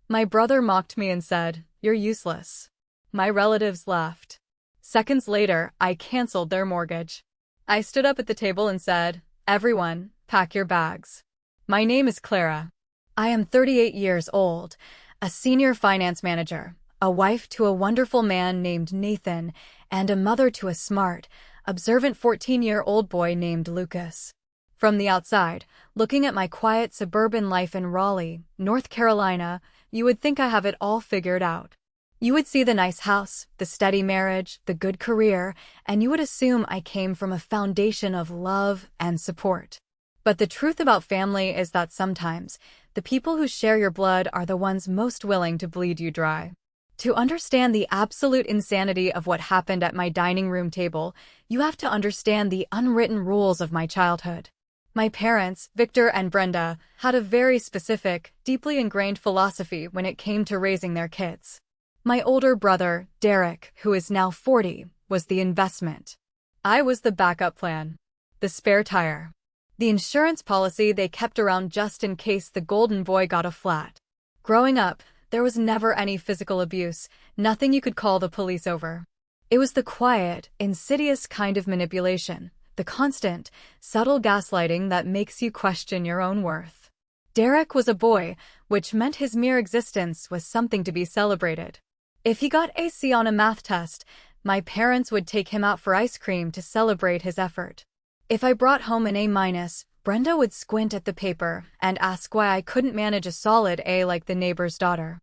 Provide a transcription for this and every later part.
My brother mocked me and said, "You're useless." My relatives laughed. Seconds later, I canceled their mortgage. I stood up at the table and said, "Everyone, pack your bags. My name is Clara. I am 38 years old, a senior finance manager, a wife to a wonderful man named Nathan, and a mother to a smart, observant 14-year-old boy named Lucas." From the outside, looking at my quiet suburban life in Raleigh, North Carolina, you would think I have it all figured out. You would see the nice house, the steady marriage, the good career, and you would assume I came from a foundation of love and support. But the truth about family is that sometimes, the people who share your blood are the ones most willing to bleed you dry. To understand the absolute insanity of what happened at my dining room table, you have to understand the unwritten rules of my childhood. My parents, Victor and Brenda, had a very specific, deeply ingrained philosophy when it came to raising their kids. My older brother, Derek, who is now 40, was the investment. I was the backup plan, the spare tire, the insurance policy they kept around just in case the golden boy got a flat. Growing up, there was never any physical abuse, nothing you could call the police over. It was the quiet, insidious kind of manipulation, the constant, subtle gaslighting that makes you question your own worth. Derek was a boy, which meant his mere existence was something to be celebrated. If he got AC on a math test, my parents would take him out for ice cream to celebrate his effort. If I brought home an A-, Brenda would squint at the paper and ask why I couldn't manage a solid A like the neighbor's daughter.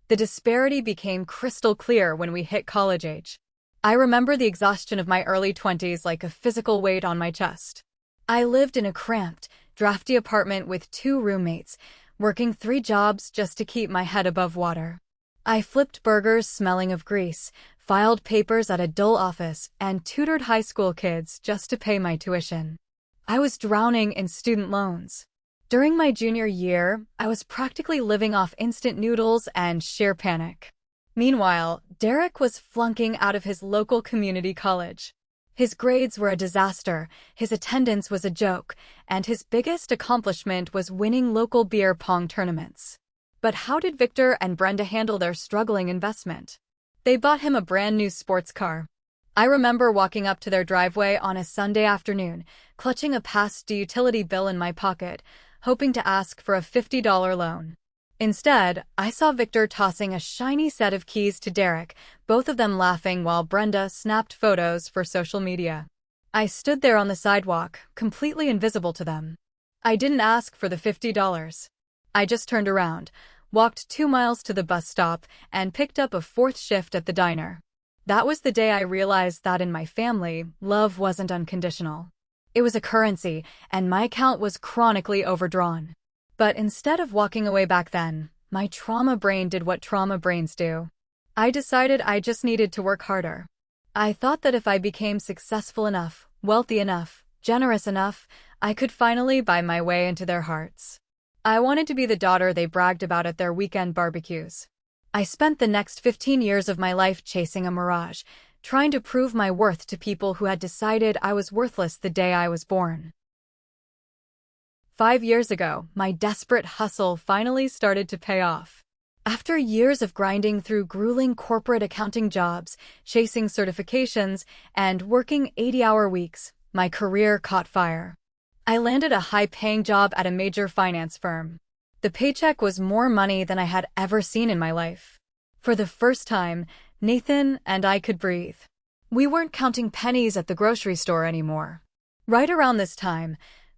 The disparity became crystal clear when we hit college age. I remember the exhaustion of my early 20s like a physical weight on my chest. I lived in a cramped, drafty apartment with 2 roommates, working 3 jobs just to keep my head above water. I flipped burgers smelling of grease, filed papers at a dull office, and tutored high school kids just to pay my tuition. I was drowning in student loans. During my junior year, I was practically living off instant noodles and sheer panic. Meanwhile, Derek was flunking out of his local community college. His grades were a disaster, his attendance was a joke, and his biggest accomplishment was winning local beer pong tournaments. But how did Victor and Brenda handle their struggling investment? They bought him a brand new sports car. I remember walking up to their driveway on a Sunday afternoon, clutching a past due utility bill in my pocket, hoping to ask for a $50 loan. Instead, I saw Victor tossing a shiny set of keys to Derek, both of them laughing while Brenda snapped photos for social media. I stood there on the sidewalk, completely invisible to them. I didn't ask for the $50. I just turned around, walked 2 miles to the bus stop, and picked up a 4th shift at the diner. That was the day I realized that in my family, love wasn't unconditional. It was a currency, and my account was chronically overdrawn. But instead of walking away back then, my trauma brain did what trauma brains do. I decided I just needed to work harder. I thought that if I became successful enough, wealthy enough, generous enough, I could finally buy my way into their hearts. I wanted to be the daughter they bragged about at their weekend barbecues. I spent the next 15 years of my life chasing a mirage, trying to prove my worth to people who had decided I was worthless the day I was born. 5 years ago, my desperate hustle finally started to pay off. After years of grinding through grueling corporate accounting jobs, chasing certifications, and working 80-hour weeks, my career caught fire. I landed a high-paying job at a major finance firm. The paycheck was more money than I had ever seen in my life. For the first time, Nathan and I could breathe. We weren't counting pennies at the grocery store anymore. Right around this time,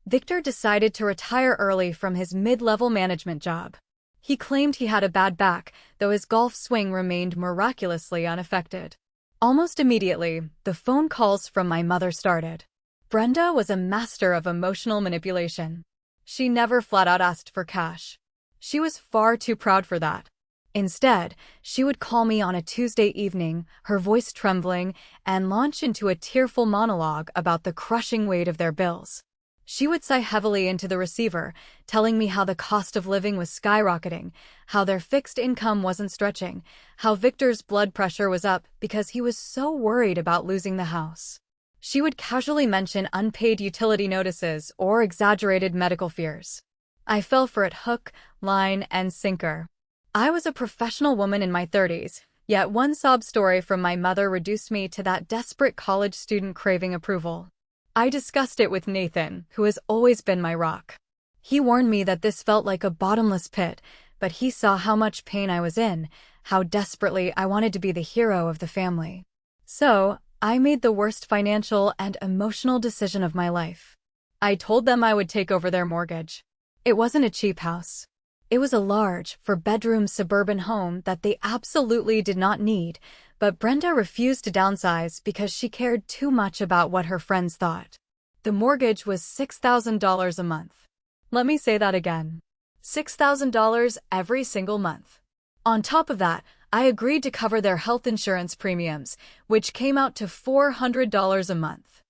Victor decided to retire early from his mid-level management job. He claimed he had a bad back, though his golf swing remained miraculously unaffected. Almost immediately, the phone calls from my mother started. Brenda was a master of emotional manipulation. She never flat-out asked for cash. She was far too proud for that. Instead, she would call me on a Tuesday evening, her voice trembling, and launch into a tearful monologue about the crushing weight of their bills. She would sigh heavily into the receiver, telling me how the cost of living was skyrocketing, how their fixed income wasn't stretching, how Victor's blood pressure was up because he was so worried about losing the house. She would casually mention unpaid utility notices or exaggerated medical fears. I fell for it hook, line, and sinker. I was a professional woman in my 30s, yet one sob story from my mother reduced me to that desperate college student craving approval. I discussed it with Nathan, who has always been my rock. He warned me that this felt like a bottomless pit, but he saw how much pain I was in, how desperately I wanted to be the hero of the family. So, I made the worst financial and emotional decision of my life. I told them I would take over their mortgage. It wasn't a cheap house. It was a large, four-bedroom suburban home that they absolutely did not need, but Brenda refused to downsize because she cared too much about what her friends thought. The mortgage was $6,000 a month. Let me say that again. $6,000 every single month. On top of that, I agreed to cover their health insurance premiums, which came out to $400 a month.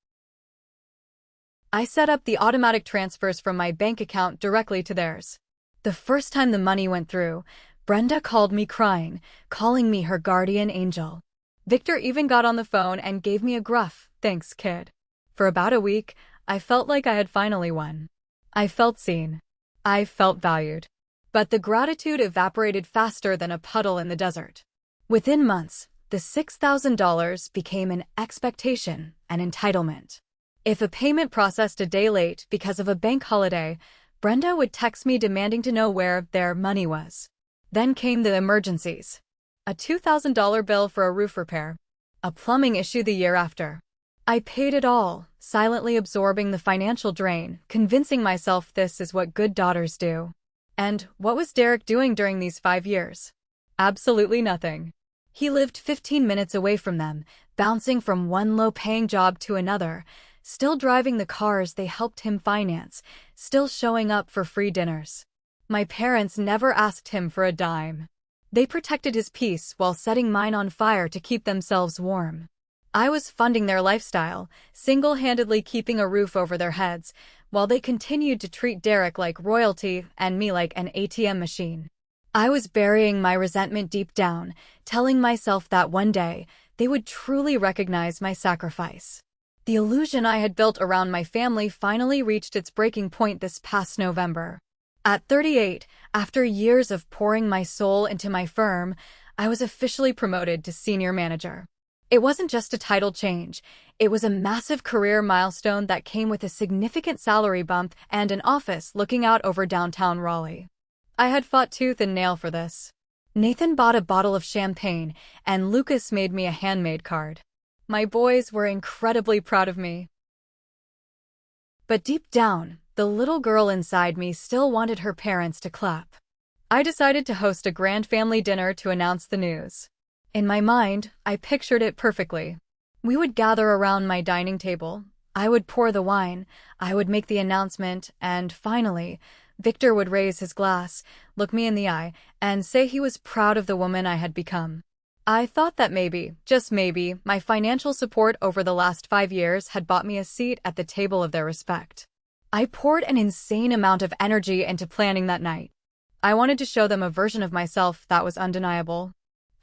I set up the automatic transfers from my bank account directly to theirs. The first time the money went through, Brenda called me crying, calling me her guardian angel. Victor even got on the phone and gave me a gruff, "Thanks, kid." For about a week, I felt like I had finally won. I felt seen. I felt valued. But the gratitude evaporated faster than a puddle in the desert. Within months, the $6,000 became an expectation, an entitlement. If a payment processed a day late because of a bank holiday, Brenda would text me demanding to know where their money was. Then came the emergencies. A $2,000 bill for a roof repair. A plumbing issue the year after. I paid it all, silently absorbing the financial drain, convincing myself this is what good daughters do. And what was Derek doing during these 5 years? Absolutely nothing. He lived 15 minutes away from them, bouncing from one low-paying job to another, still driving the cars they helped him finance, still showing up for free dinners. My parents never asked him for a dime. They protected his peace while setting mine on fire to keep themselves warm. I was funding their lifestyle, single-handedly keeping a roof over their heads, while they continued to treat Derek like royalty and me like an ATM machine. I was burying my resentment deep down, telling myself that one day, they would truly recognize my sacrifice. The illusion I had built around my family finally reached its breaking point this past November. At 38, after years of pouring my soul into my firm, I was officially promoted to senior manager. It wasn't just a title change, it was a massive career milestone that came with a significant salary bump and an office looking out over downtown Raleigh. I had fought tooth and nail for this. Nathan bought a bottle of champagne, and Lucas made me a handmade card. My boys were incredibly proud of me. But deep down, the little girl inside me still wanted her parents to clap. I decided to host a grand family dinner to announce the news. In my mind, I pictured it perfectly. We would gather around my dining table. I would pour the wine, I would make the announcement, and finally, Victor would raise his glass, look me in the eye, and say he was proud of the woman I had become. I thought that maybe, just maybe, my financial support over the last 5 years had bought me a seat at the table of their respect. I poured an insane amount of energy into planning that night. I wanted to show them a version of myself that was undeniable.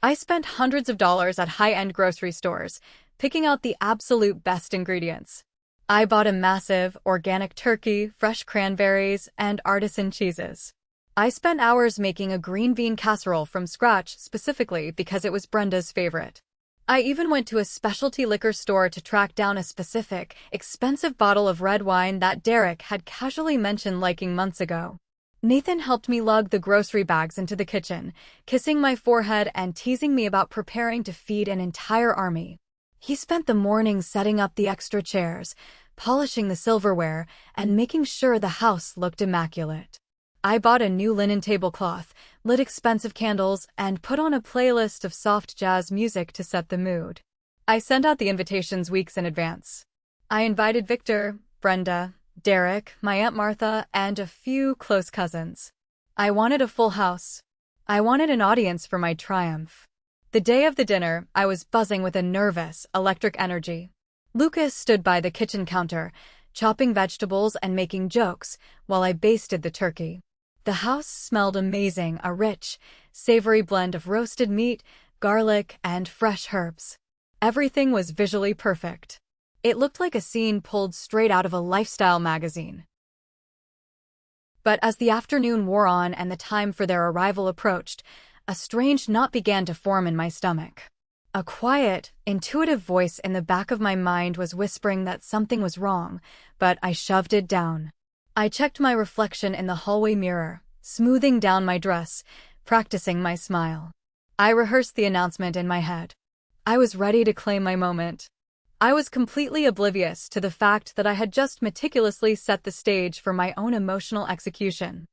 I spent hundreds of dollars at high-end grocery stores, picking out the absolute best ingredients. I bought a massive, organic turkey, fresh cranberries, and artisan cheeses. I spent hours making a green bean casserole from scratch specifically because it was Brenda's favorite. I even went to a specialty liquor store to track down a specific, expensive bottle of red wine that Derek had casually mentioned liking months ago. Nathan helped me lug the grocery bags into the kitchen, kissing my forehead and teasing me about preparing to feed an entire army. He spent the morning setting up the extra chairs, polishing the silverware, and making sure the house looked immaculate. I bought a new linen tablecloth, lit expensive candles, and put on a playlist of soft jazz music to set the mood. I sent out the invitations weeks in advance. I invited Victor, Brenda, Derek, my Aunt Martha, and a few close cousins. I wanted a full house. I wanted an audience for my triumph. The day of the dinner, I was buzzing with a nervous, electric energy. Lucas stood by the kitchen counter, chopping vegetables and making jokes, while I basted the turkey. The house smelled amazing, a rich, savory blend of roasted meat, garlic, and fresh herbs. Everything was visually perfect. It looked like a scene pulled straight out of a lifestyle magazine. But as the afternoon wore on and the time for their arrival approached, a strange knot began to form in my stomach. A quiet, intuitive voice in the back of my mind was whispering that something was wrong, but I shoved it down. I checked my reflection in the hallway mirror, smoothing down my dress, practicing my smile. I rehearsed the announcement in my head. I was ready to claim my moment. I was completely oblivious to the fact that I had just meticulously set the stage for my own emotional execution.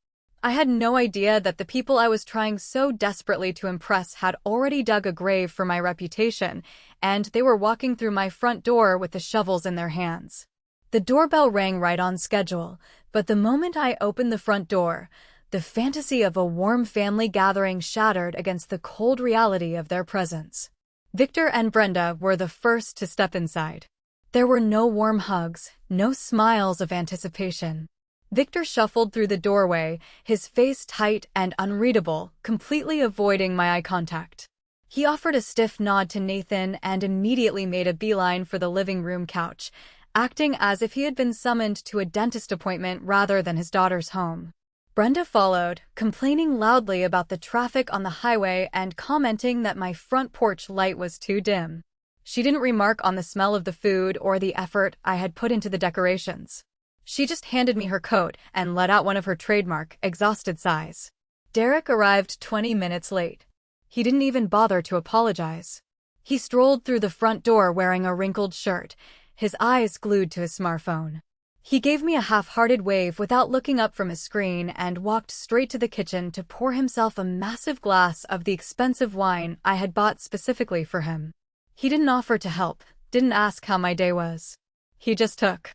I had no idea that the people I was trying so desperately to impress had already dug a grave for my reputation, and they were walking through my front door with the shovels in their hands. The doorbell rang right on schedule, but the moment I opened the front door, the fantasy of a warm family gathering shattered against the cold reality of their presence. Victor and Brenda were the first to step inside. There were no warm hugs, no smiles of anticipation. Victor shuffled through the doorway, his face tight and unreadable, completely avoiding my eye contact. He offered a stiff nod to Nathan and immediately made a beeline for the living room couch, acting as if he had been summoned to a dentist appointment rather than his daughter's home. Brenda followed, complaining loudly about the traffic on the highway and commenting that my front porch light was too dim. She didn't remark on the smell of the food or the effort I had put into the decorations. She just handed me her coat and let out one of her trademark, exhausted sighs. Derek arrived 20 minutes late. He didn't even bother to apologize. He strolled through the front door wearing a wrinkled shirt, his eyes glued to his smartphone. He gave me a half-hearted wave without looking up from his screen and walked straight to the kitchen to pour himself a massive glass of the expensive wine I had bought specifically for him. He didn't offer to help, didn't ask how my day was. He just took.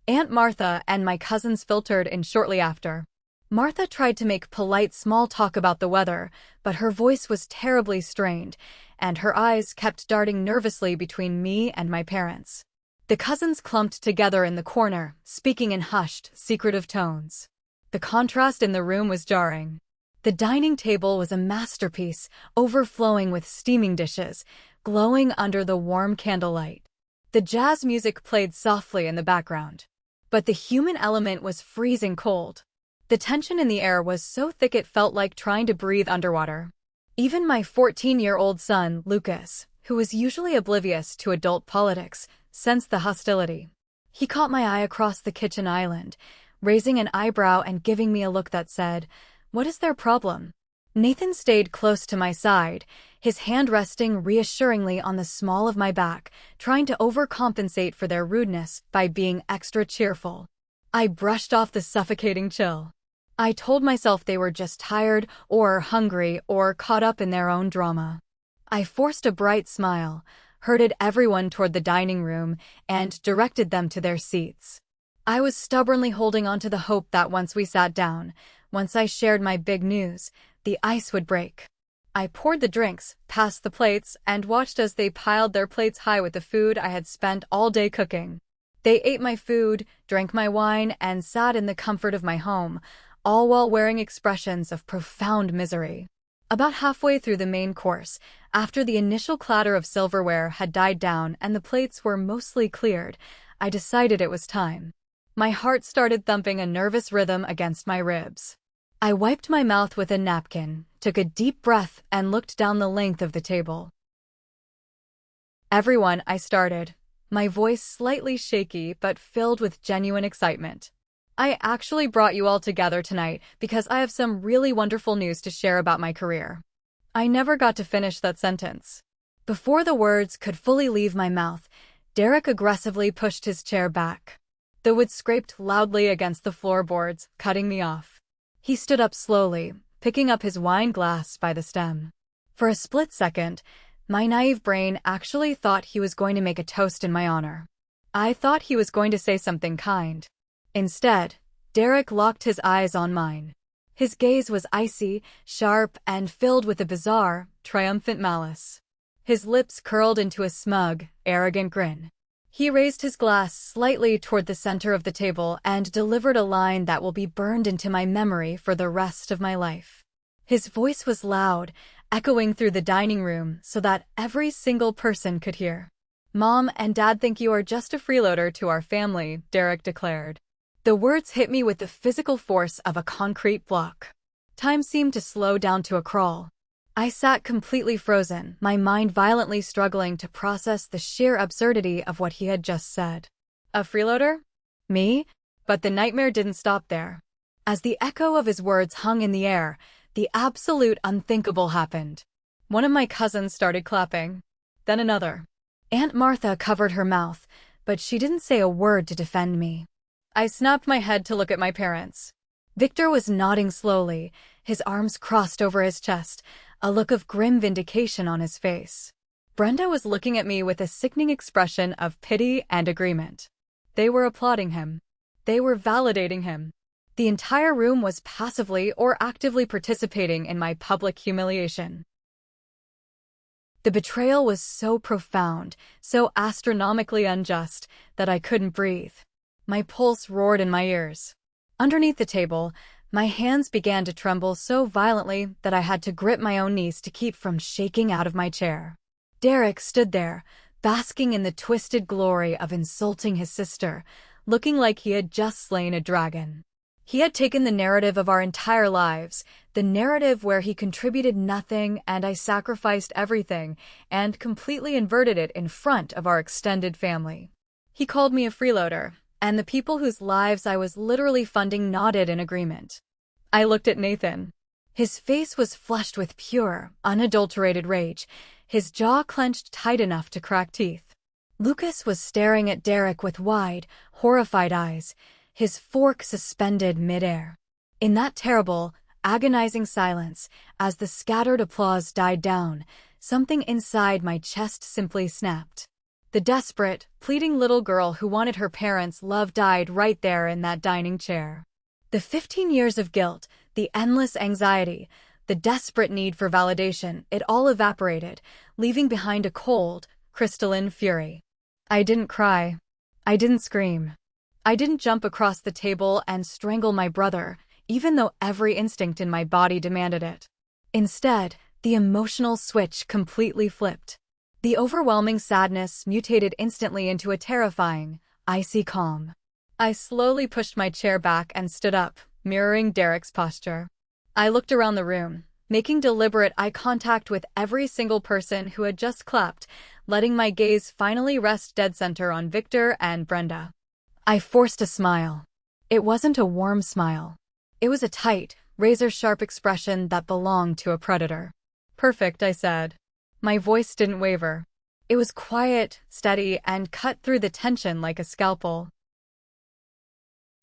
Aunt Martha and my cousins filtered in shortly after. Martha tried to make polite small talk about the weather, but her voice was terribly strained, and her eyes kept darting nervously between me and my parents. The cousins clumped together in the corner, speaking in hushed, secretive tones. The contrast in the room was jarring. The dining table was a masterpiece, overflowing with steaming dishes, glowing under the warm candlelight. The jazz music played softly in the background. But the human element was freezing cold. The tension in the air was so thick it felt like trying to breathe underwater. Even my 14-year-old son, Lucas, who was usually oblivious to adult politics, sensed the hostility. He caught my eye across the kitchen island, raising an eyebrow and giving me a look that said, "What is their problem?" Nathan stayed close to my side, his hand resting reassuringly on the small of my back, trying to overcompensate for their rudeness by being extra cheerful. I brushed off the suffocating chill. I told myself they were just tired or hungry or caught up in their own drama. I forced a bright smile, herded everyone toward the dining room, and directed them to their seats. I was stubbornly holding on to the hope that once we sat down, once I shared my big news, the ice would break. I poured the drinks, passed the plates, and watched as they piled their plates high with the food I had spent all day cooking. They ate my food, drank my wine, and sat in the comfort of my home, all while wearing expressions of profound misery. About halfway through the main course, after the initial clatter of silverware had died down and the plates were mostly cleared, I decided it was time. My heart started thumping a nervous rhythm against my ribs. I wiped my mouth with a napkin, took a deep breath, and looked down the length of the table. "Everyone," I started, my voice slightly shaky but filled with genuine excitement. "I actually brought you all together tonight because I have some really wonderful news to share about my career." I never got to finish that sentence. Before the words could fully leave my mouth, Derek aggressively pushed his chair back. The wood scraped loudly against the floorboards, cutting me off. He stood up slowly, picking up his wine glass by the stem. For a split second, my naive brain actually thought he was going to make a toast in my honor. I thought he was going to say something kind. Instead, Derek locked his eyes on mine. His gaze was icy, sharp, and filled with a bizarre, triumphant malice. His lips curled into a smug, arrogant grin. He raised his glass slightly toward the center of the table and delivered a line that will be burned into my memory for the rest of my life. His voice was loud, echoing through the dining room so that every single person could hear. "Mom and Dad think you are just a freeloader to our family," Derek declared. The words hit me with the physical force of a concrete block. Time seemed to slow down to a crawl. I sat completely frozen, my mind violently struggling to process the sheer absurdity of what he had just said. A freeloader? Me? But the nightmare didn't stop there. As the echo of his words hung in the air, the absolute unthinkable happened. One of my cousins started clapping. Then another. Aunt Martha covered her mouth, but she didn't say a word to defend me. I snapped my head to look at my parents. Victor was nodding slowly, his arms crossed over his chest, a look of grim vindication on his face. Brenda was looking at me with a sickening expression of pity and agreement. They were applauding him. They were validating him. The entire room was passively or actively participating in my public humiliation. The betrayal was so profound, so astronomically unjust, that I couldn't breathe. My pulse roared in my ears. Underneath the table, my hands began to tremble so violently that I had to grip my own knees to keep from shaking out of my chair. Derek stood there, basking in the twisted glory of insulting his sister, looking like he had just slain a dragon. He had taken the narrative of our entire lives, the narrative where he contributed nothing and I sacrificed everything, and completely inverted it in front of our extended family. He called me a freeloader, and the people whose lives I was literally funding nodded in agreement. I looked at Nathan. His face was flushed with pure, unadulterated rage, his jaw clenched tight enough to crack teeth. Lucas was staring at Derek with wide, horrified eyes, his fork suspended midair. In that terrible, agonizing silence, as the scattered applause died down, something inside my chest simply snapped. The desperate, pleading little girl who wanted her parents' love died right there in that dining chair. The 15 years of guilt, the endless anxiety, the desperate need for validation, it all evaporated, leaving behind a cold, crystalline fury. I didn't cry. I didn't scream. I didn't jump across the table and strangle my brother, even though every instinct in my body demanded it. Instead, the emotional switch completely flipped. The overwhelming sadness mutated instantly into a terrifying, icy calm. I slowly pushed my chair back and stood up, mirroring Derek's posture. I looked around the room, making deliberate eye contact with every single person who had just clapped, letting my gaze finally rest dead center on Victor and Brenda. I forced a smile. It wasn't a warm smile. It was a tight, razor-sharp expression that belonged to a predator. "Perfect," I said. My voice didn't waver. It was quiet, steady, and cut through the tension like a scalpel.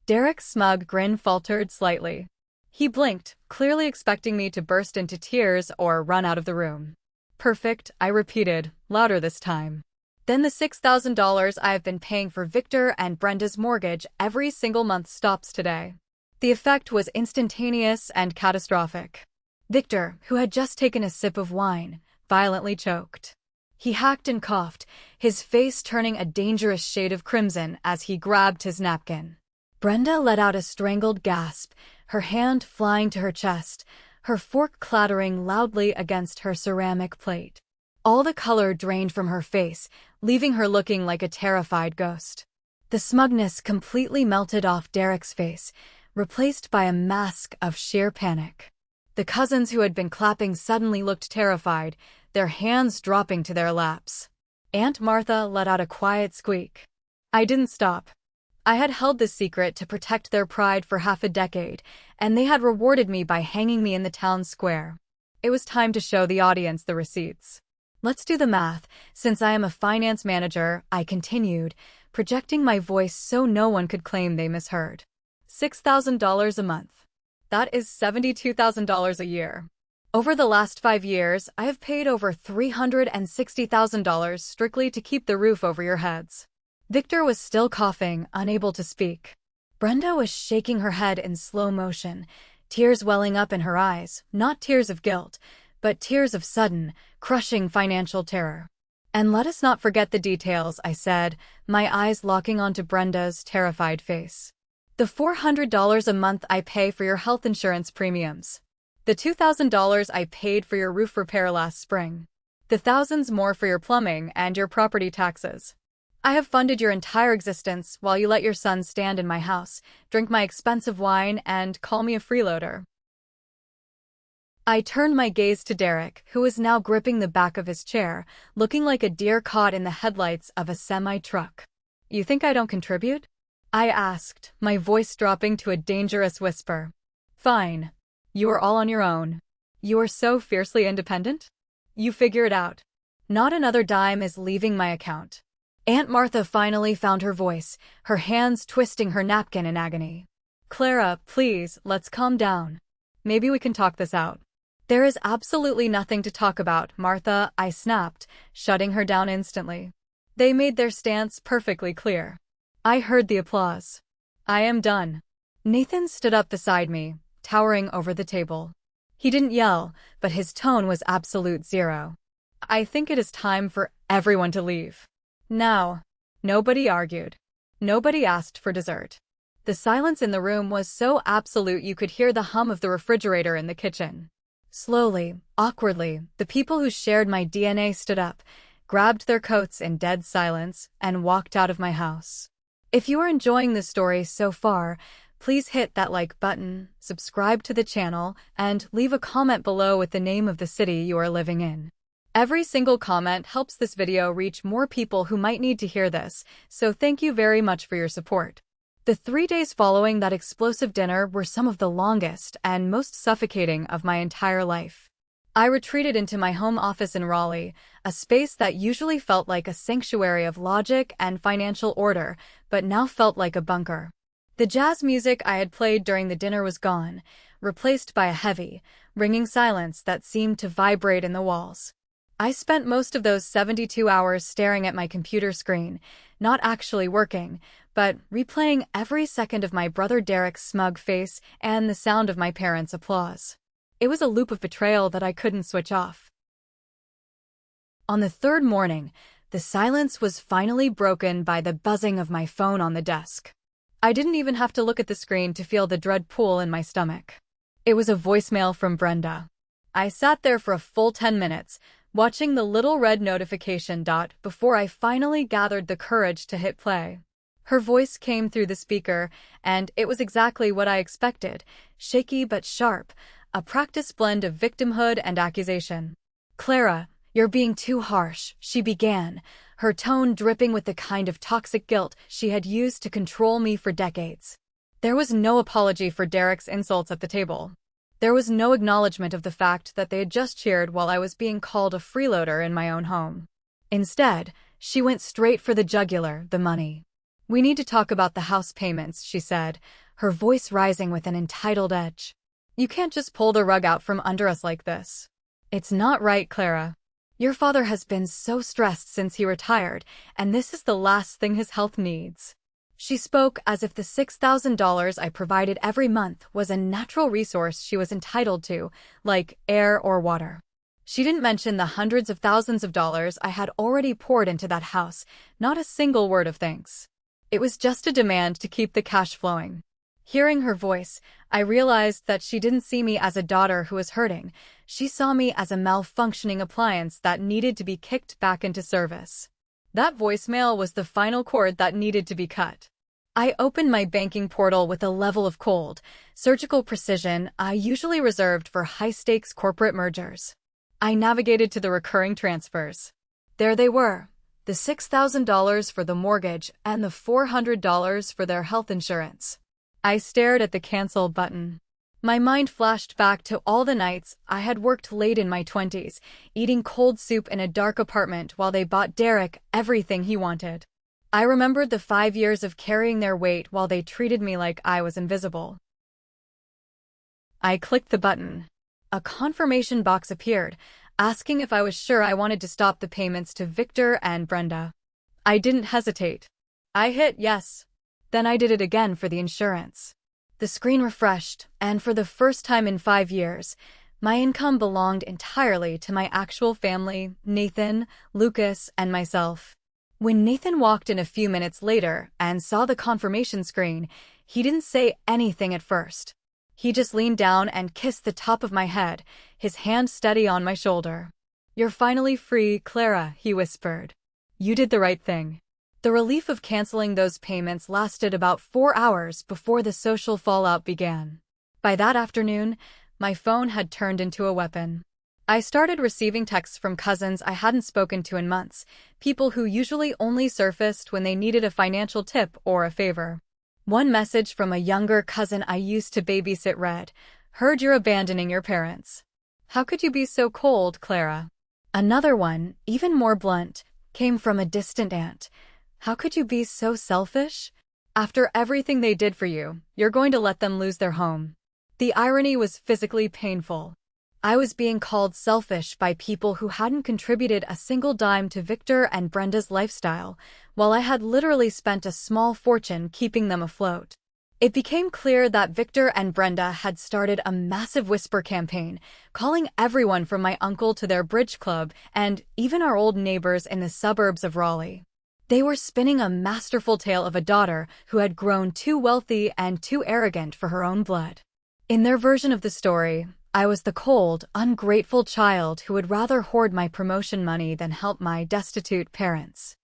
Derek's smug grin faltered slightly. He blinked, clearly expecting me to burst into tears or run out of the room. "Perfect," I repeated, louder this time. "Then the $6,000 I have been paying for Victor and Brenda's mortgage every single month stops today." The effect was instantaneous and catastrophic. Victor, who had just taken a sip of wine, violently choked. He hacked and coughed, his face turning a dangerous shade of crimson as he grabbed his napkin. Brenda let out a strangled gasp, her hand flying to her chest, her fork clattering loudly against her ceramic plate. All the color drained from her face, leaving her looking like a terrified ghost. The smugness completely melted off Derek's face, replaced by a mask of sheer panic. The cousins who had been clapping suddenly looked terrified, their hands dropping to their laps. Aunt Martha let out a quiet squeak. I didn't stop. I had held this secret to protect their pride for half a decade, and they had rewarded me by hanging me in the town square. It was time to show the audience the receipts. "Let's do the math. Since I am a finance manager," I continued, projecting my voice so no one could claim they misheard. $6,000 a month. That is $72,000 a year. Over the last 5 years, I have paid over $360,000 strictly to keep the roof over your heads. Victor was still coughing, unable to speak. Brenda was shaking her head in slow motion, tears welling up in her eyes, not tears of guilt, but tears of sudden, crushing financial terror. "And let us not forget the details," I said, my eyes locking onto Brenda's terrified face. "The $400 a month I pay for your health insurance premiums. The $2,000 I paid for your roof repair last spring. The thousands more for your plumbing and your property taxes." I have funded your entire existence while you let your son stand in my house, drink my expensive wine, and call me a freeloader. I turned my gaze to Derek, who was now gripping the back of his chair, looking like a deer caught in the headlights of a semi-truck. You think I don't contribute? I asked, my voice dropping to a dangerous whisper. Fine. You are all on your own. You are so fiercely independent? You figure it out. Not another dime is leaving my account. Aunt Martha finally found her voice, her hands twisting her napkin in agony. Clara, please, let's calm down. Maybe we can talk this out. There is absolutely nothing to talk about, Martha, I snapped, shutting her down instantly. They made their stance perfectly clear. I heard the applause. I am done. Nathan stood up beside me, towering over the table. He didn't yell, but his tone was absolute zero. I think it is time for everyone to leave. Now. Nobody argued. Nobody asked for dessert. The silence in the room was so absolute you could hear the hum of the refrigerator in the kitchen. Slowly, awkwardly, the people who shared my DNA stood up, grabbed their coats in dead silence, and walked out of my house. If you are enjoying this story so far, please hit that like button, subscribe to the channel, and leave a comment below with the name of the city you are living in. Every single comment helps this video reach more people who might need to hear this, so thank you very much for your support. The 3 days following that explosive dinner were some of the longest and most suffocating of my entire life. I retreated into my home office in Raleigh, a space that usually felt like a sanctuary of logic and financial order, but now felt like a bunker. The jazz music I had played during the dinner was gone, replaced by a heavy, ringing silence that seemed to vibrate in the walls. I spent most of those 72 hours staring at my computer screen, not actually working, but replaying every second of my brother Derek's smug face and the sound of my parents' applause. It was a loop of betrayal that I couldn't switch off. On the third morning, the silence was finally broken by the buzzing of my phone on the desk. I didn't even have to look at the screen to feel the dread pool in my stomach. It was a voicemail from Brenda. I sat there for a full 10 minutes, watching the little red notification dot before I finally gathered the courage to hit play. Her voice came through the speaker, and it was exactly what I expected, shaky but sharp, a practice blend of victimhood and accusation. Clara, you're being too harsh, she began, her tone dripping with the kind of toxic guilt she had used to control me for decades. There was no apology for Derek's insults at the table. There was no acknowledgement of the fact that they had just cheered while I was being called a freeloader in my own home. Instead, she went straight for the jugular, the money. We need to talk about the house payments, she said, her voice rising with an entitled edge. You can't just pull the rug out from under us like this. It's not right, Clara. Your father has been so stressed since he retired, and this is the last thing his health needs. She spoke as if the $6,000 I provided every month was a natural resource she was entitled to, like air or water. She didn't mention the hundreds of thousands of dollars I had already poured into that house, not a single word of thanks. It was just a demand to keep the cash flowing. Hearing her voice, I realized that she didn't see me as a daughter who was hurting. She saw me as a malfunctioning appliance that needed to be kicked back into service. That voicemail was the final cord that needed to be cut. I opened my banking portal with a level of cold, surgical precision I usually reserved for high-stakes corporate mergers. I navigated to the recurring transfers. There they were, the $6,000 for the mortgage and the $400 for their health insurance. I stared at the cancel button. My mind flashed back to all the nights I had worked late in my 20s, eating cold soup in a dark apartment while they bought Derek everything he wanted. I remembered the 5 years of carrying their weight while they treated me like I was invisible. I clicked the button. A confirmation box appeared, asking if I was sure I wanted to stop the payments to Victor and Brenda. I didn't hesitate. I hit yes. Then I did it again for the insurance. The screen refreshed, and for the first time in 5 years, my income belonged entirely to my actual family, Nathan, Lucas, and myself. When Nathan walked in a few minutes later and saw the confirmation screen, he didn't say anything at first. He just leaned down and kissed the top of my head, his hand steady on my shoulder. "You're finally free, Clara," he whispered. "You did the right thing. The relief of canceling those payments lasted about 4 hours before the social fallout began. By that afternoon, my phone had turned into a weapon. I started receiving texts from cousins I hadn't spoken to in months, people who usually only surfaced when they needed a financial tip or a favor. One message from a younger cousin I used to babysit read, "Heard you're abandoning your parents. How could you be so cold, Clara?" Another one, even more blunt, came from a distant aunt. "How could you be so selfish? After everything they did for you, you're going to let them lose their home." The irony was physically painful. I was being called selfish by people who hadn't contributed a single dime to Victor and Brenda's lifestyle, while I had literally spent a small fortune keeping them afloat. It became clear that Victor and Brenda had started a massive whisper campaign, calling everyone from my uncle to their bridge club and even our old neighbors in the suburbs of Raleigh. They were spinning a masterful tale of a daughter who had grown too wealthy and too arrogant for her own blood. In their version of the story, I was the cold, ungrateful child who would rather hoard my promotion money than help my destitute parents.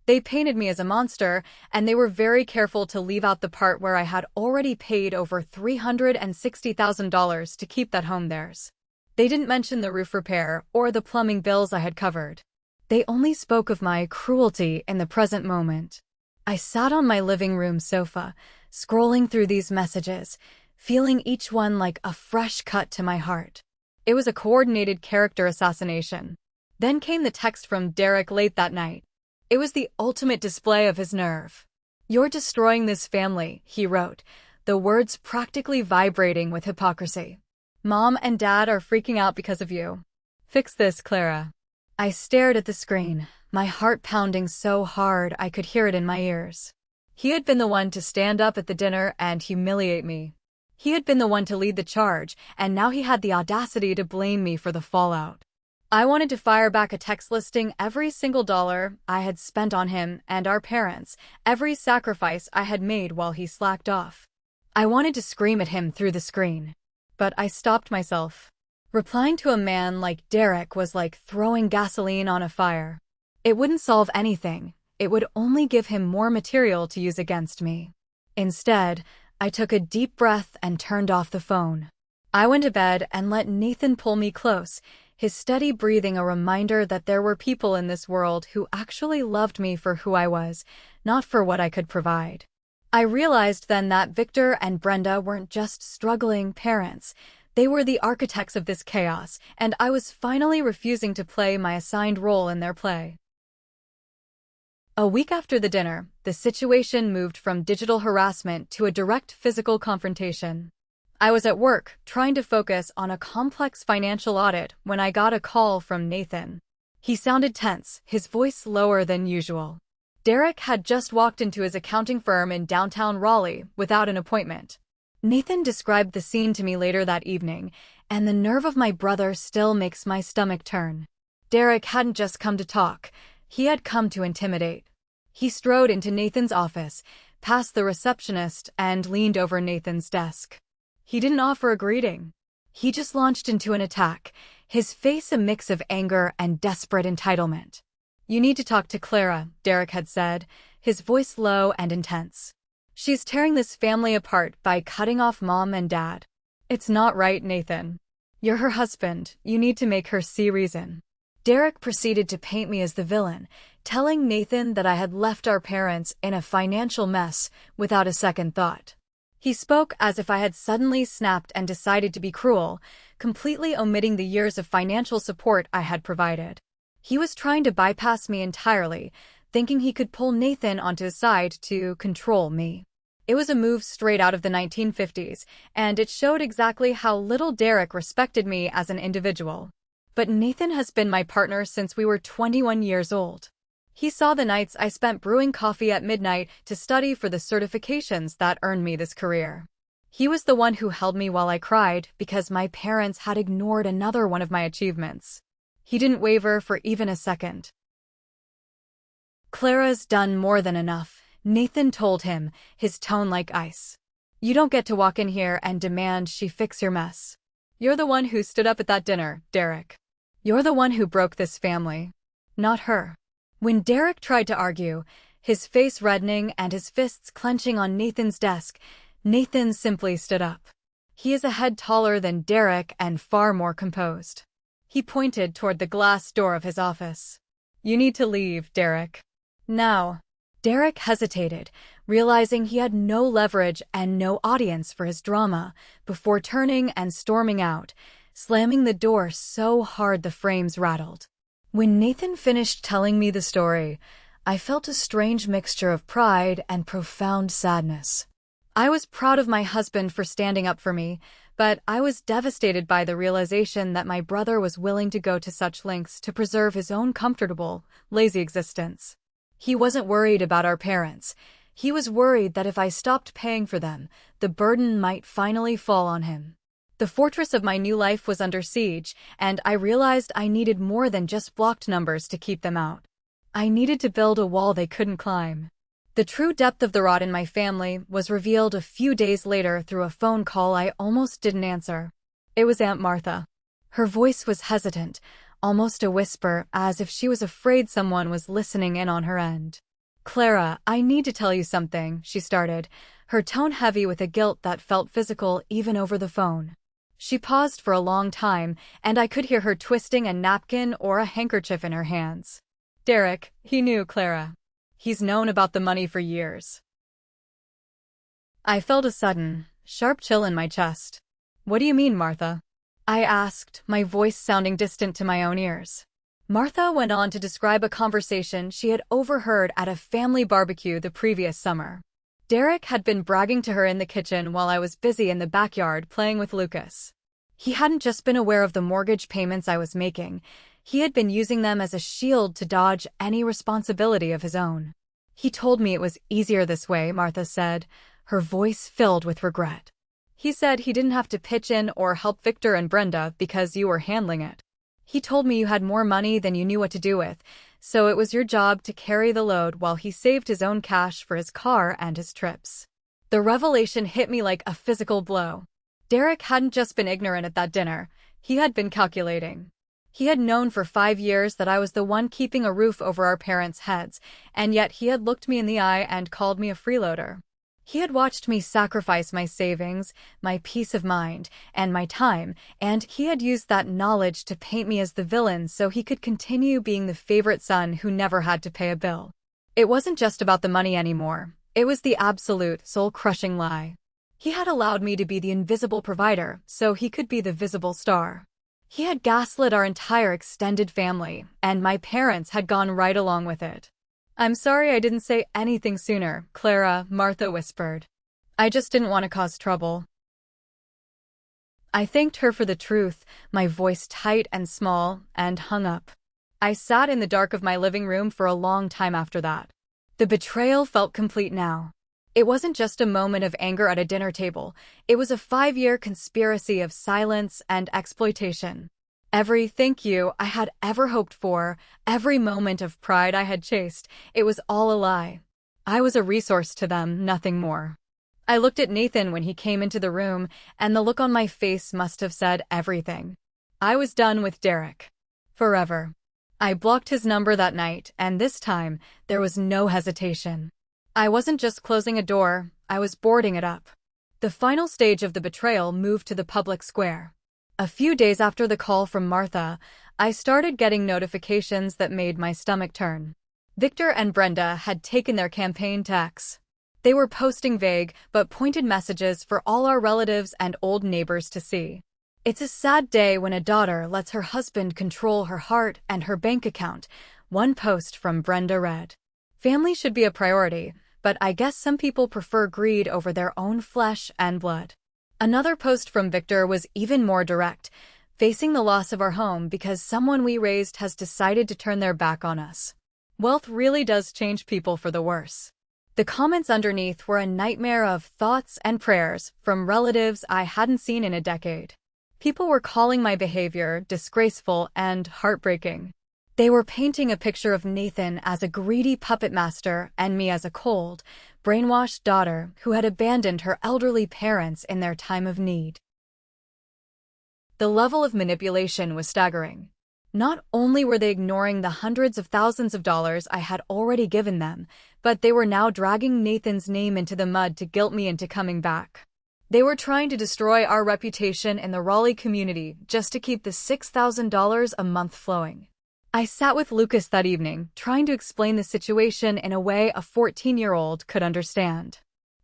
They painted me as a monster, and they were very careful to leave out the part where I had already paid over $360,000 to keep that home theirs. They didn't mention the roof repair or the plumbing bills I had covered. They only spoke of my cruelty in the present moment. I sat on my living room sofa, scrolling through these messages, feeling each one like a fresh cut to my heart. It was a coordinated character assassination. Then came the text from Derek late that night. It was the ultimate display of his nerve. "You're destroying this family," he wrote, the words practically vibrating with hypocrisy. "Mom and Dad are freaking out because of you. Fix this, Clara." I stared at the screen, my heart pounding so hard I could hear it in my ears. He had been the one to stand up at the dinner and humiliate me. He had been the one to lead the charge, and now he had the audacity to blame me for the fallout. I wanted to fire back a text listing every single dollar I had spent on him and our parents, every sacrifice I had made while he slacked off. I wanted to scream at him through the screen. But I stopped myself. Replying to a man like Derek was like throwing gasoline on a fire. It wouldn't solve anything. It would only give him more material to use against me. Instead, I took a deep breath and turned off the phone. I went to bed and let Nathan pull me close, his steady breathing a reminder that there were people in this world who actually loved me for who I was, not for what I could provide. I realized then that Victor and Brenda weren't just struggling parents. They were the architects of this chaos, and I was finally refusing to play my assigned role in their play. A week after the dinner, the situation moved from digital harassment to a direct physical confrontation. I was at work, trying to focus on a complex financial audit when I got a call from Nathan. He sounded tense, his voice lower than usual. Derek had just walked into his accounting firm in downtown Raleigh without an appointment. Nathan described the scene to me later that evening, and the nerve of my brother still makes my stomach turn. Derek hadn't just come to talk. He had come to intimidate. He strode into Nathan's office, past the receptionist, and leaned over Nathan's desk. He didn't offer a greeting. He just launched into an attack, his face a mix of anger and desperate entitlement. "You need to talk to Clara," Derek had said, his voice low and intense. "She's tearing this family apart by cutting off Mom and Dad. It's not right, Nathan. You're her husband. You need to make her see reason." Derek proceeded to paint me as the villain, telling Nathan that I had left our parents in a financial mess without a second thought. He spoke as if I had suddenly snapped and decided to be cruel, completely omitting the years of financial support I had provided. He was trying to bypass me entirely, thinking he could pull Nathan onto his side to control me. It was a move straight out of the 1950s, and it showed exactly how little Derek respected me as an individual. But Nathan has been my partner since we were 21 years old. He saw the nights I spent brewing coffee at midnight to study for the certifications that earned me this career. He was the one who held me while I cried because my parents had ignored another one of my achievements. He didn't waver for even a second. "Clara's done more than enough," Nathan told him, his tone like ice. "You don't get to walk in here and demand she fix your mess. You're the one who stood up at that dinner, Derek. You're the one who broke this family. Not her. When Derek tried to argue, his face reddening and his fists clenching on Nathan's desk, Nathan simply stood up. He is a head taller than Derek and far more composed. He pointed toward the glass door of his office. "You need to leave, Derek. Now." Derek hesitated, realizing he had no leverage and no audience for his drama, before turning and storming out, slamming the door so hard the frames rattled. When Nathan finished telling me the story, I felt a strange mixture of pride and profound sadness. I was proud of my husband for standing up for me, but I was devastated by the realization that my brother was willing to go to such lengths to preserve his own comfortable, lazy existence. He wasn't worried about our parents. He was worried that if I stopped paying for them, the burden might finally fall on him. The fortress of my new life was under siege, and I realized I needed more than just blocked numbers to keep them out. I needed to build a wall they couldn't climb. The true depth of the rot in my family was revealed a few days later through a phone call I almost didn't answer. It was Aunt Martha. Her voice was hesitant, almost a whisper, as if she was afraid someone was listening in on her end. "Clara, I need to tell you something," she started, her tone heavy with a guilt that felt physical even over the phone. She paused for a long time, and I could hear her twisting a napkin or a handkerchief in her hands. "Derek, he knew Clara. He's known about the money for years." I felt a sudden, sharp chill in my chest. "What do you mean, Martha?" I asked, my voice sounding distant to my own ears. Martha went on to describe a conversation she had overheard at a family barbecue the previous summer. Derek had been bragging to her in the kitchen while I was busy in the backyard playing with Lucas. He hadn't just been aware of the mortgage payments I was making, he had been using them as a shield to dodge any responsibility of his own. "He told me it was easier this way," Martha said, her voice filled with regret. "He said he didn't have to pitch in or help Victor and Brenda because you were handling it. He told me you had more money than you knew what to do with, so it was your job to carry the load while he saved his own cash for his car and his trips." The revelation hit me like a physical blow. Derek hadn't just been ignorant at that dinner, he had been calculating. He had known for 5 years that I was the one keeping a roof over our parents' heads, and yet he had looked me in the eye and called me a freeloader. He had watched me sacrifice my savings, my peace of mind, and my time, and he had used that knowledge to paint me as the villain so he could continue being the favorite son who never had to pay a bill. It wasn't just about the money anymore. It was the absolute, soul-crushing lie. He had allowed me to be the invisible provider so he could be the visible star. He had gaslit our entire extended family, and my parents had gone right along with it. "I'm sorry I didn't say anything sooner, Clara," Martha whispered. "I just didn't want to cause trouble." I thanked her for the truth, my voice tight and small, and hung up. I sat in the dark of my living room for a long time after that. The betrayal felt complete now. It wasn't just a moment of anger at a dinner table, it was a 5-year conspiracy of silence and exploitation. Every thank you I had ever hoped for, every moment of pride I had chased, it was all a lie. I was a resource to them, nothing more. I looked at Nathan when he came into the room, and the look on my face must have said everything. I was done with Derek. Forever. I blocked his number that night, and this time, there was no hesitation. I wasn't just closing a door, I was boarding it up. The final stage of the betrayal moved to the public square. A few days after the call from Martha, I started getting notifications that made my stomach turn. Victor and Brenda had taken their campaign to X. They were posting vague but pointed messages for all our relatives and old neighbors to see. It's a sad day when a daughter lets her husband control her heart and her bank account, one post from Brenda read. Family should be a priority, but I guess some people prefer greed over their own flesh and blood. Another post from Victor was even more direct, facing the loss of our home because someone we raised has decided to turn their back on us. Wealth really does change people for the worse. The comments underneath were a nightmare of thoughts and prayers from relatives I hadn't seen in a decade. People were calling my behavior disgraceful and heartbreaking. They were painting a picture of Nathan as a greedy puppet master and me as a cold, brainwashed daughter who had abandoned her elderly parents in their time of need. The level of manipulation was staggering. Not only were they ignoring the hundreds of thousands of dollars I had already given them, but they were now dragging Nathan's name into the mud to guilt me into coming back. They were trying to destroy our reputation in the Raleigh community just to keep the $6,000 a month flowing. I sat with Lucas that evening, trying to explain the situation in a way a 14-year-old could understand.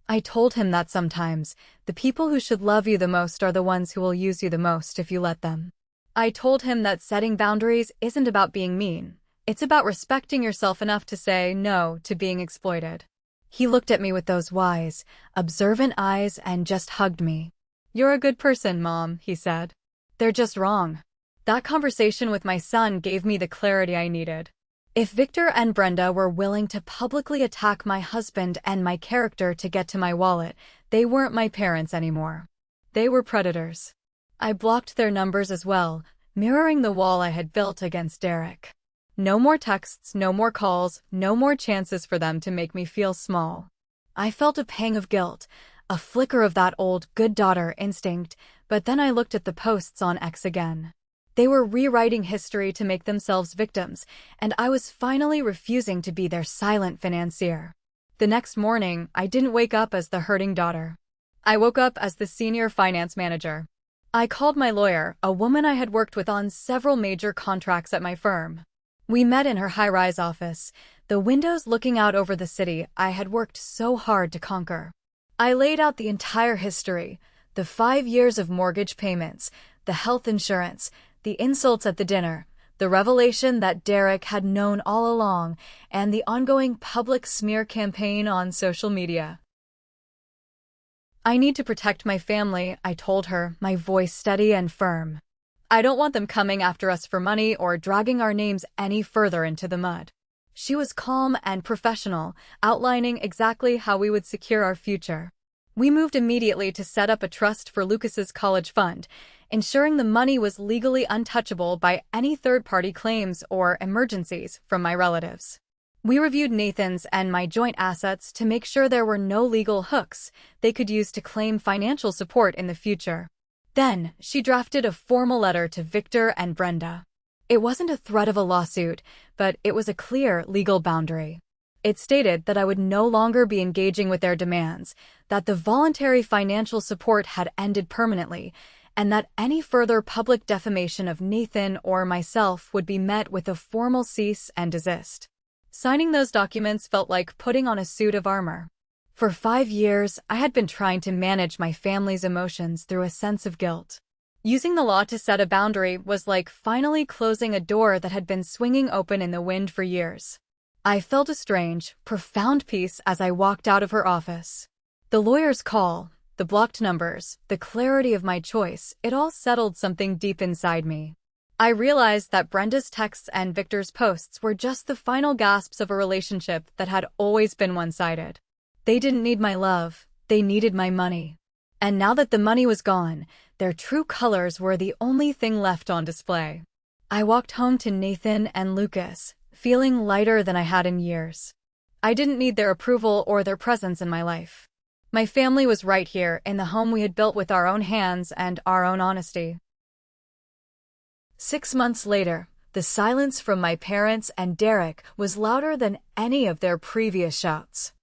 I told him that sometimes, the people who should love you the most are the ones who will use you the most if you let them. I told him that setting boundaries isn't about being mean. It's about respecting yourself enough to say no to being exploited. He looked at me with those wise, observant eyes and just hugged me. "You're a good person, Mom," he said. "They're just wrong." That conversation with my son gave me the clarity I needed. If Victor and Brenda were willing to publicly attack my husband and my character to get to my wallet, they weren't my parents anymore. They were predators. I blocked their numbers as well, mirroring the wall I had built against Derek. No more texts, no more calls, no more chances for them to make me feel small. I felt a pang of guilt, a flicker of that old good daughter instinct, but then I looked at the posts on X again. They were rewriting history to make themselves victims, and I was finally refusing to be their silent financier. The next morning, I didn't wake up as the hurting daughter. I woke up as the senior finance manager. I called my lawyer, a woman I had worked with on several major contracts at my firm. We met in her high-rise office, the windows looking out over the city I had worked so hard to conquer. I laid out the entire history, the 5 years of mortgage payments, the health insurance, the insults at the dinner, the revelation that Derek had known all along, and the ongoing public smear campaign on social media. "I need to protect my family," I told her, my voice steady and firm. "I don't want them coming after us for money or dragging our names any further into the mud." She was calm and professional, outlining exactly how we would secure our future. We moved immediately to set up a trust for Lucas's college fund, ensuring the money was legally untouchable by any third-party claims or emergencies from my relatives. We reviewed Nathan's and my joint assets to make sure there were no legal hooks they could use to claim financial support in the future. Then, she drafted a formal letter to Victor and Brenda. It wasn't a threat of a lawsuit, but it was a clear legal boundary. It stated that I would no longer be engaging with their demands, that the voluntary financial support had ended permanently, and that any further public defamation of Nathan or myself would be met with a formal cease and desist. Signing those documents felt like putting on a suit of armor. For 5 years, I had been trying to manage my family's emotions through a sense of guilt. Using the law to set a boundary was like finally closing a door that had been swinging open in the wind for years. I felt a strange, profound peace as I walked out of her office. The lawyer's call, the blocked numbers, the clarity of my choice, it all settled something deep inside me. I realized that Brenda's texts and Victor's posts were just the final gasps of a relationship that had always been one-sided. They didn't need my love, they needed my money. And now that the money was gone, their true colors were the only thing left on display. I walked home to Nathan and Lucas, feeling lighter than I had in years. I didn't need their approval or their presence in my life. My family was right here in the home we had built with our own hands and our own honesty. 6 months later, the silence from my parents and Derek was louder than any of their previous shouts.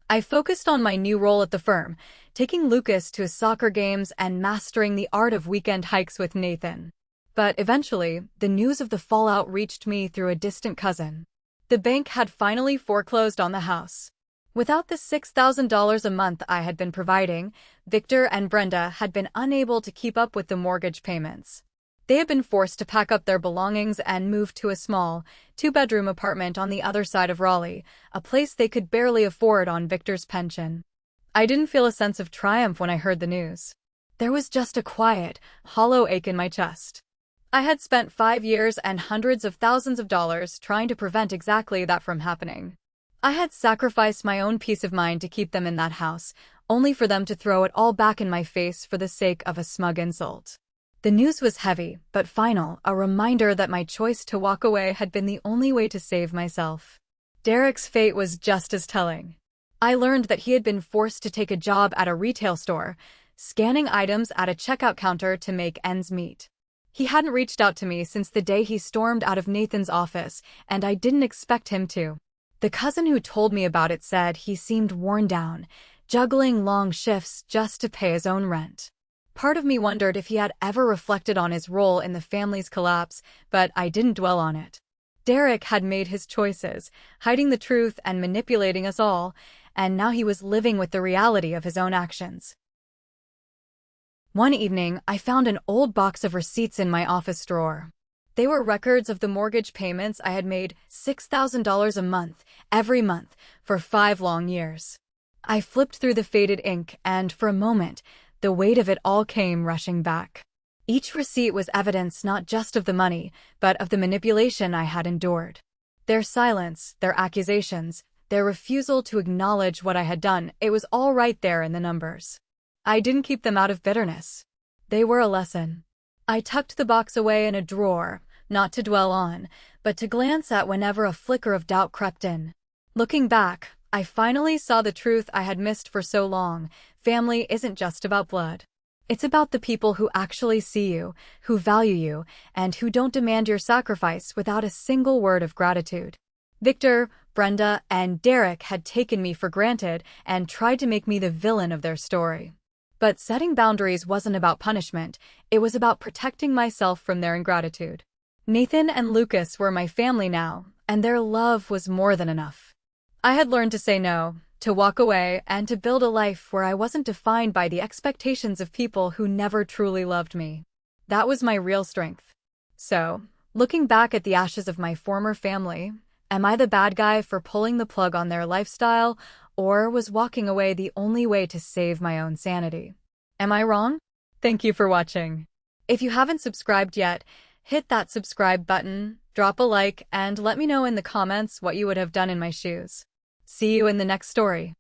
I focused on my new role at the firm, taking Lucas to his soccer games and mastering the art of weekend hikes with Nathan. But eventually, the news of the fallout reached me through a distant cousin. The bank had finally foreclosed on the house. Without the $6,000 a month I had been providing, Victor and Brenda had been unable to keep up with the mortgage payments. They had been forced to pack up their belongings and move to a small, 2-bedroom apartment on the other side of Raleigh, a place they could barely afford on Victor's pension. I didn't feel a sense of triumph when I heard the news. There was just a quiet, hollow ache in my chest. I had spent 5 years and hundreds of thousands of dollars trying to prevent exactly that from happening. I had sacrificed my own peace of mind to keep them in that house, only for them to throw it all back in my face for the sake of a smug insult. The news was heavy, but final, a reminder that my choice to walk away had been the only way to save myself. Derek's fate was just as telling. I learned that he had been forced to take a job at a retail store, scanning items at a checkout counter to make ends meet. He hadn't reached out to me since the day he stormed out of Nathan's office, and I didn't expect him to. The cousin who told me about it said he seemed worn down, juggling long shifts just to pay his own rent. Part of me wondered if he had ever reflected on his role in the family's collapse, but I didn't dwell on it. Derek had made his choices, hiding the truth and manipulating us all, and now he was living with the reality of his own actions. One evening, I found an old box of receipts in my office drawer. They were records of the mortgage payments I had made $6,000 a month, every month, for 5 long years. I flipped through the faded ink, and for a moment, the weight of it all came rushing back. Each receipt was evidence not just of the money, but of the manipulation I had endured. Their silence, their accusations, their refusal to acknowledge what I had done, it was all right there in the numbers. I didn't keep them out of bitterness. They were a lesson. I tucked the box away in a drawer, not to dwell on, but to glance at whenever a flicker of doubt crept in. Looking back, I finally saw the truth I had missed for so long. Family isn't just about blood. It's about the people who actually see you, who value you, and who don't demand your sacrifice without a single word of gratitude. Victor, Brenda, and Derek had taken me for granted and tried to make me the villain of their story. But setting boundaries wasn't about punishment, it was about protecting myself from their ingratitude. Nathan and Lucas were my family now, and their love was more than enough. I had learned to say no, to walk away, and to build a life where I wasn't defined by the expectations of people who never truly loved me. That was my real strength. So, looking back at the ashes of my former family, am I the bad guy for pulling the plug on their lifestyle, or was walking away the only way to save my own sanity? Am I wrong? Thank you for watching. If you haven't subscribed yet, hit that subscribe button, drop a like, and let me know in the comments what you would have done in my shoes. See you in the next story.